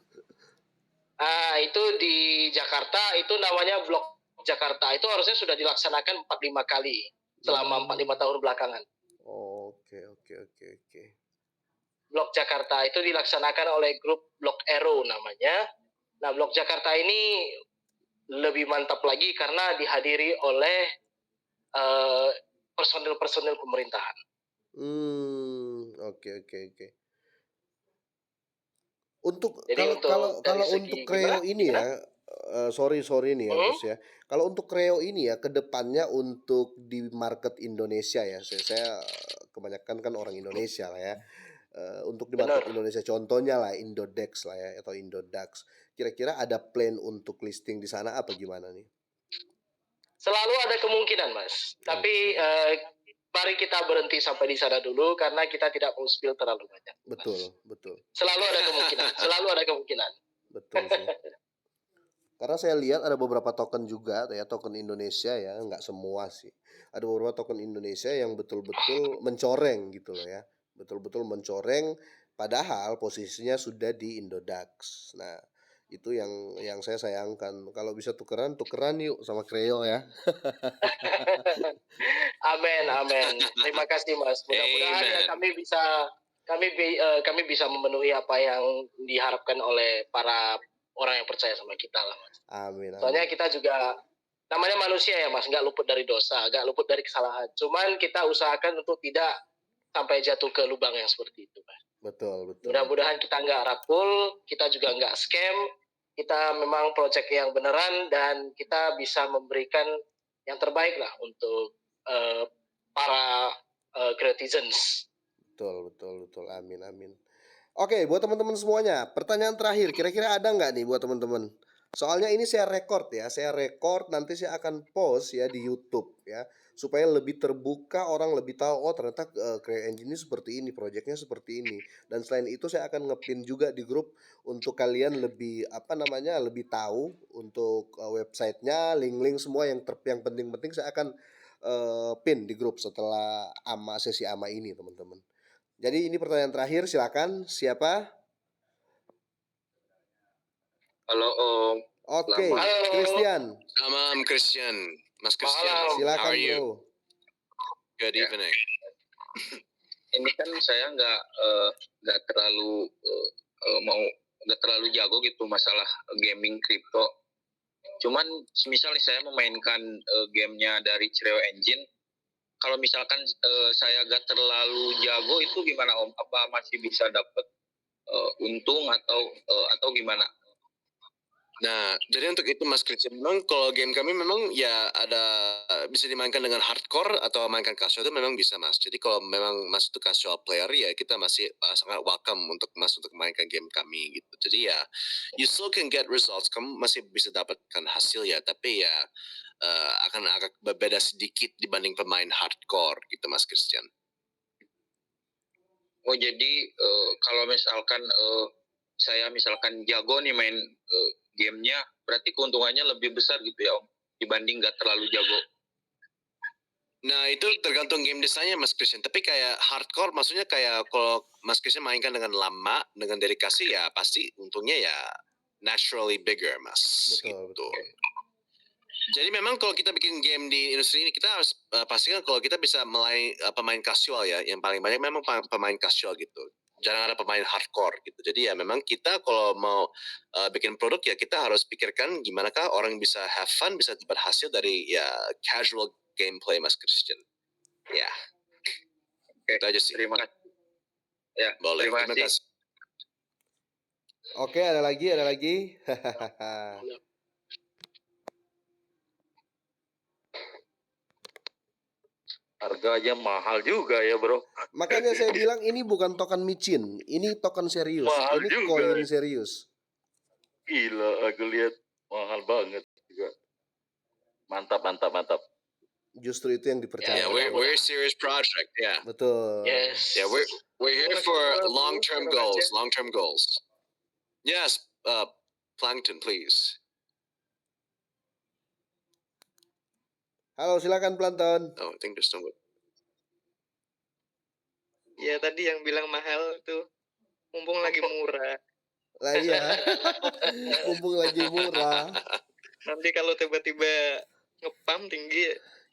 Itu di Jakarta, itu namanya Blok Jakarta. Itu harusnya sudah dilaksanakan 45 kali selama 45 tahun belakangan. Oke. Blok Jakarta itu dilaksanakan oleh grup Blok Arrow namanya. Nah, Blok Jakarta ini lebih mantap lagi karena dihadiri oleh personil-personil pemerintahan. Oke. Untuk Jadi kalau dari untuk segi Creo ini ya, sorry nih ya Gus ya. Kalau untuk Creo ini ya, kedepannya untuk di market Indonesia ya, saya kebanyakan kan orang Indonesia lah ya. Untuk di market Indonesia contohnya lah Indodex lah ya atau Indodax. Kira-kira ada plan untuk listing di sana apa gimana nih? Selalu ada kemungkinan, Mas. Tapi mari kita berhenti sampai di sana dulu karena kita tidak mau spill terlalu banyak. Betul. Selalu ada kemungkinan. Betul sih. Karena saya lihat ada beberapa token juga ya, token Indonesia ya, nggak semua sih. Ada beberapa token Indonesia yang betul-betul mencoreng gitu loh ya. Betul-betul mencoreng padahal posisinya sudah di Indodax. Nah, itu yang saya sayangkan. Kalau bisa tukeran yuk sama Creo ya. Amin. Terima kasih, Mas. Mudah-mudahan ya kami bisa memenuhi apa yang diharapkan oleh para orang yang percaya sama kita lah, Mas. Amin. Soalnya kita juga namanya manusia ya, Mas, nggak luput dari dosa, nggak luput dari kesalahan. Cuman kita usahakan untuk tidak sampai jatuh ke lubang yang seperti itu, Mas. Betul. Mudah-mudahan kita nggak rakul, kita juga nggak scam, kita memang project yang beneran dan kita bisa memberikan yang terbaik lah untuk para cretizens. Betul. Amin. Oke, buat teman-teman semuanya, pertanyaan terakhir, kira-kira ada nggak nih buat teman-teman? Soalnya ini saya record ya, nanti saya akan post ya di YouTube ya, supaya lebih terbuka, orang lebih tahu oh ternyata CreateEngine ini seperti ini, proyeknya seperti ini. Dan selain itu saya akan ngepin juga di grup untuk kalian lebih apa namanya, lebih tahu untuk websitenya, link-link semua yang penting-penting saya akan pin di grup setelah sesi AMA ini teman-teman. Jadi ini pertanyaan terakhir, silakan siapa? Halo Om. Oke, Selamat. Christian. Malam Christian, Mas Christian. Malam. How Silakan are you? bro. Good Ya. evening. Ini kan saya nggak terlalu nggak terlalu jago gitu masalah gaming kripto. Cuman misalnya saya memainkan gamenya dari CreateEngine, kalau misalkan saya nggak terlalu jago itu gimana Om? Apa masih bisa dapat untung atau gimana? Nah, jadi untuk itu Mas Christian, memang kalau game kami memang ya ada bisa dimainkan dengan hardcore atau mainkan casual itu memang bisa Mas. Jadi kalau memang Mas itu casual player ya kita masih sangat welcome untuk Mas untuk mainkan game kami gitu. Jadi ya you still can get results, kamu masih bisa dapatkan hasil ya, tapi ya akan agak berbeda sedikit dibanding pemain hardcore gitu Mas Christian. Oh jadi kalau misalkan saya misalkan jago nih main gamenya, berarti keuntungannya lebih besar gitu ya Om, dibanding nggak terlalu jago. Nah itu tergantung game desainnya Mas Christian. Tapi kayak hardcore maksudnya kayak kalau Mas Christian mainkan dengan lama, dengan dedikasi ya pasti untungnya ya naturally bigger Mas. Betul, Gitu. betul. Jadi memang kalau kita bikin game di industri ini kita harus pastikan kalau kita bisa pemain casual ya. Yang paling banyak memang pemain casual gitu. Jarang ada pemain hardcore gitu. Jadi ya memang kita kalau mau bikin produk ya kita harus pikirkan gimana kah orang bisa have fun, bisa dapat hasil dari ya casual gameplay Mas Christian. Ya. Oke, Itu aja sih. terima kasih. Ya, Boleh. terima kasih. Oke, ada lagi. Harganya mahal juga ya bro. Makanya saya bilang ini bukan token micin, ini token serius, Mahal ini juga. koin serius. Gila, aku lihat mahal banget juga. Mantap. Justru itu yang dipercaya. Yeah, we're a serious project. Yeah. Betul. Yes. Yeah, we're here for long-term goals. Yes, Plankton, please. Halo, silakan Plankton. Oh, I think there's someone. Ya tadi yang bilang mahal tuh, mumpung lagi murah. Lah iya. Mumpung lagi murah. Nanti kalau tiba-tiba ngepam tinggi,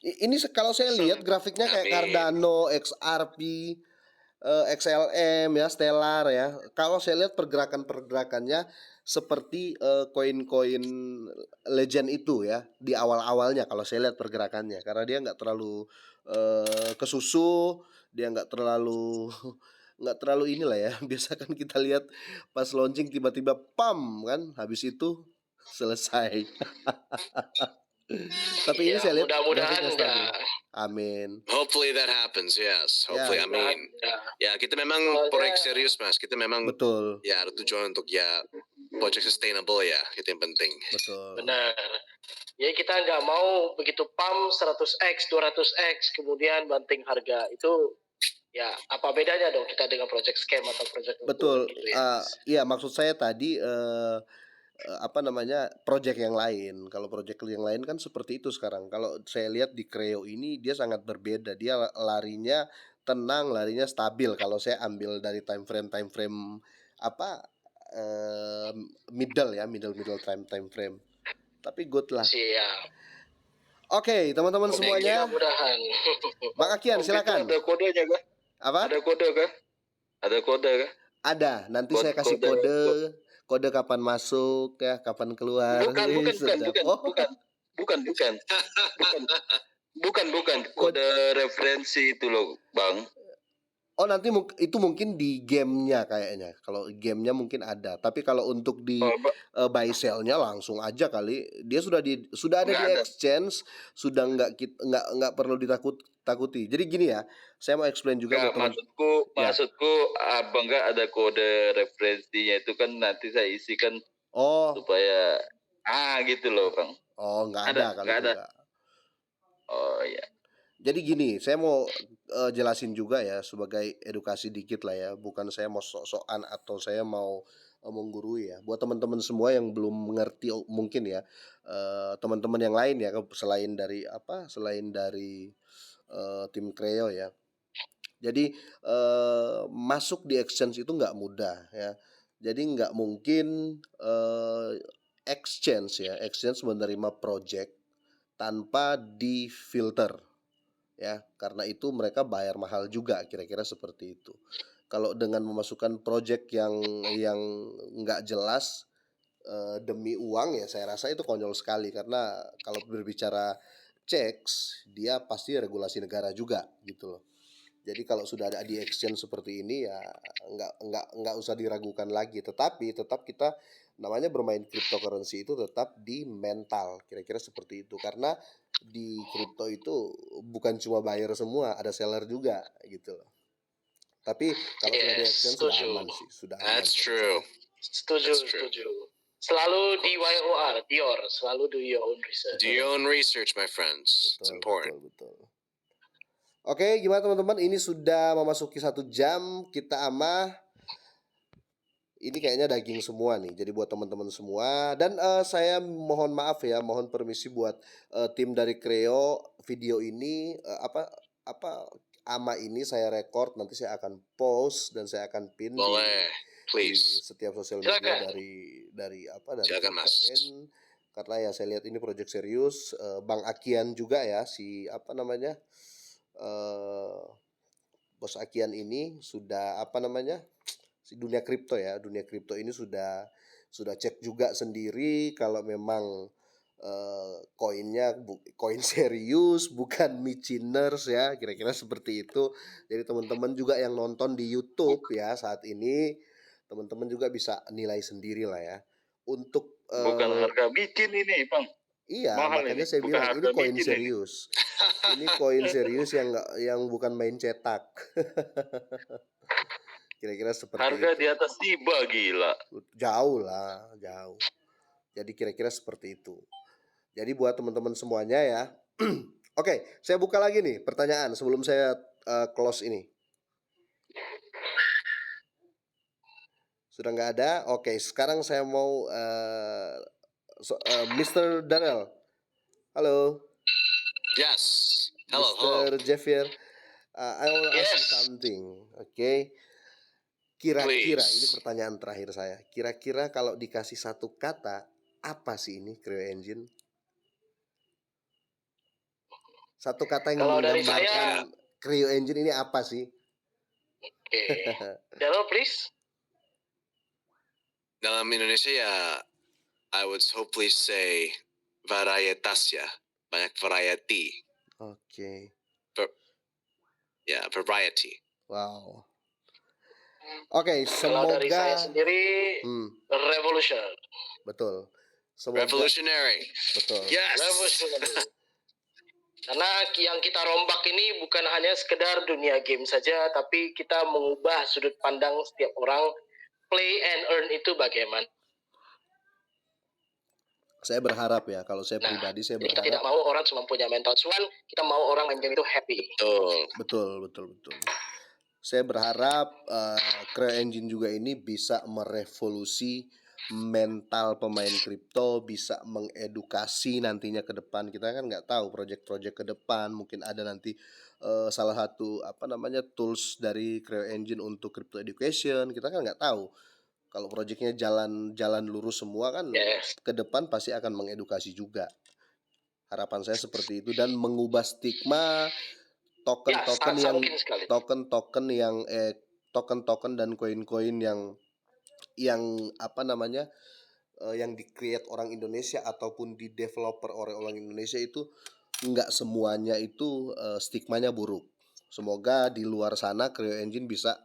Ini kalau saya lihat grafiknya kayak Amin. Cardano, XRP, XLM ya, Stellar ya. Kalau saya lihat pergerakannya seperti koin-koin legend itu ya di awal-awalnya kalau saya lihat pergerakannya karena dia nggak terlalu kesusu, dia nggak terlalu inilah ya. Biasa kan kita lihat pas launching tiba-tiba pam kan, habis itu selesai. Tapi ini Ya, saya lihat mudah-mudahan grafiknya stabil. enggak. Amin. Hopefully that happens. Yes. Hopefully, Ya. amin. Ya. Ya, kita memang Soalnya- proyek serius, Mas. Kita memang Betul, ya ada tujuan untuk ya project sustainable ya. Itu yang penting. betul. Benar. Jadi kita nggak mau begitu pump 100x, 200x, kemudian banting harga. Itu ya apa bedanya dong kita dengan project scam atau project Betul. gitu ya. Iya, maksud saya tadi apa namanya project yang lain. Kalau project yang lain kan seperti itu sekarang. Kalau saya lihat di Creo ini dia sangat berbeda. Dia larinya tenang, larinya stabil. Kalau saya ambil dari time frame apa middle time frame. Tapi good lah. Siap. Oke, teman-teman Oke, semuanya. mudah-mudahan. Bang Akian Om, silakan. itu ada kodenya kah? Apa? Ada kode kah? Ada kode kah? Ada. Nanti saya kasih kode kapan masuk ya, kapan keluar. Bukan. Sedap. Oh. Bukan. Kode referensi itu loh, Bang. Oh, nanti itu mungkin di gamenya kayaknya. Kalau gamenya mungkin ada. Tapi kalau untuk di buy sell-nya langsung aja kali. Dia sudah ada di exchange, sudah nggak perlu takuti. Jadi gini ya, saya mau explain juga buat teman. Maksudku abang nggak ada kode referensinya itu kan nanti saya isikan Oh, supaya Gitu loh Bang. Oh, nggak Ada, ada kalau nggak itu ada. nggak. Oh iya. Jadi gini, saya mau jelasin juga ya sebagai edukasi dikit lah ya. Bukan saya mau sok-sokan atau saya mau menggurui ya. Buat teman-teman semua yang belum mengerti mungkin ya, teman-teman yang lain ya selain dari apa? Selain dari tim Kreo ya. Jadi masuk di exchange itu nggak mudah ya. Jadi nggak mungkin exchange menerima project tanpa difilter ya, karena itu mereka bayar mahal juga, kira-kira seperti itu. Kalau dengan memasukkan project yang nggak jelas demi uang ya, saya rasa itu konyol sekali, karena kalau berbicara checks dia pasti regulasi negara juga gitu loh. Jadi kalau sudah ada di exchange seperti ini ya nggak usah diragukan lagi. Tetapi tetap kita namanya bermain cryptocurrency itu tetap di mental, kira-kira seperti itu. Karena di kripto itu bukan cuma buyer semua, ada seller juga gitu loh. Tapi kalau sudah di Yes, exchange sudah setuju. aman sih, sudah aman. That's menurut true. saya. Setuju, That's true. setuju. Selalu DYOR, Dior, selalu do your own research. Do your own research, my friends. It's Betul, important. betul. Oke, gimana teman-teman? Ini sudah memasuki 1 jam kita ini kayaknya daging semua nih. Jadi buat teman-teman semua dan saya mohon maaf ya, mohon permisi buat tim dari Kreo, video ini ini saya record, nanti saya akan post dan saya akan pin di Boleh, please. setiap sosial media Silakan. dari Silakan, Mas. CryptoN. Karena ya saya lihat ini project serius. Bang Akian juga ya, si apa namanya, Bos Akian ini sudah si dunia kripto ya, dunia kripto ini sudah cek juga sendiri kalau memang koinnya koin serius, bukan michiners ya, kira-kira seperti itu. Jadi teman-teman juga yang nonton di YouTube ya saat ini, teman-teman juga bisa nilai sendiri lah ya. Untuk Bukan harga micin ini Bang. iya, Mahal makanya ini. saya Bukan bilang ini harga koin micin ini. serius. Ini koin serius yang bukan main cetak. Kira-kira seperti Harga itu. di atas tiba gila. Jauh lah, jauh. Jadi kira-kira seperti itu. Jadi buat teman-teman semuanya ya. Oke, saya buka lagi nih pertanyaan sebelum saya close ini. Sudah nggak ada? Oke, sekarang saya mau Mr. Daniel. Halo. Yes. Hello, hello. Mr. Javier. I will ask you Yes. something. Oke. Kira-kira ini Please. pertanyaan terakhir saya. Kira-kira kalau dikasih satu kata, apa sih ini Creo Engine? Satu kata yang Kalau dari menggambarkan Creo Engine ini apa sih? Oke. Daryl, please. Dalam Indonesia ya, I would hopefully say varietas ya. Banyak variety. Oke. Ya, variety. Wow. Oke, Kalau dari saya semoga sendiri, revolution. betul. Semoga Revolutionary. betul. Yes. Revolutionary. Karena yang kita rombak ini bukan hanya sekedar dunia game saja, tapi kita mengubah sudut pandang setiap orang. Play and earn itu bagaimana? Saya berharap ya, kalau saya pribadi saya Kita tidak berharap mau orang cuma punya mental cuan, kita mau orang main game itu happy. Betul. betul. Saya berharap Creo Engine juga ini bisa merevolusi mental pemain kripto, bisa mengedukasi nantinya ke depan. Kita kan nggak tahu project-project ke depan, mungkin ada nanti salah satu tools dari Creo Engine untuk crypto education. Kita kan nggak tahu. Kalau projectnya jalan lurus semua kan, Yes. ke depan pasti akan mengedukasi juga. Harapan saya seperti itu, dan mengubah stigma token-token sangat yang mungkin sekali. token-token dan koin-koin yang yang di-create orang Indonesia ataupun di developer oleh orang Indonesia itu nggak semuanya itu stigmanya buruk. Semoga di luar sana Creo Engine bisa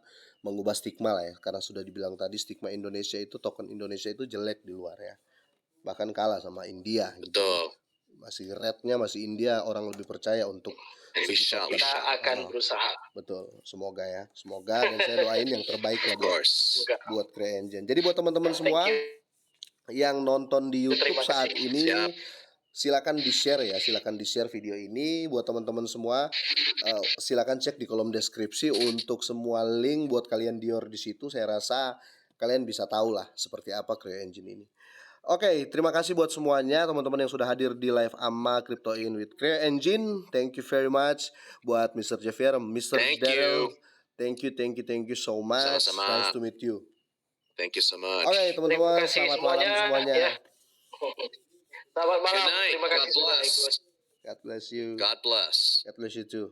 mengubah stigma lah ya, karena sudah dibilang tadi stigma Indonesia itu, token Indonesia itu jelek di luar ya, bahkan kalah sama India gitu. Betul. Masih rate-nya masih India, orang lebih percaya untuk Insya Kita Allah. akan berusaha. betul, semoga ya, semoga, dan saya doain yang terbaik lah Of course. Semoga. buat Creo Engine. Jadi buat teman-teman Thank semua, you. yang nonton di YouTube Terima saat kasih. ini, Siap. silakan di-share ya, silakan di-share video ini buat teman-teman semua. Silakan cek di kolom deskripsi untuk semua link buat kalian dior di situ. Saya rasa kalian bisa tahu lah seperti apa CryEngine ini. Oke, terima kasih buat semuanya teman-teman yang sudah hadir di live AMA Crypto In with CryEngine. Thank you very much buat Mr. Javier, Mr. Thank Daryl. you. Thank you so much. Sama-sama. Nice to meet you. Thank you so much. Oke, Terima teman-teman, kasih selamat malam semuanya. Ya. Selamat malam. Good night. Terima kasih God sudah bless. ikut. God bless you. God bless. God bless you too.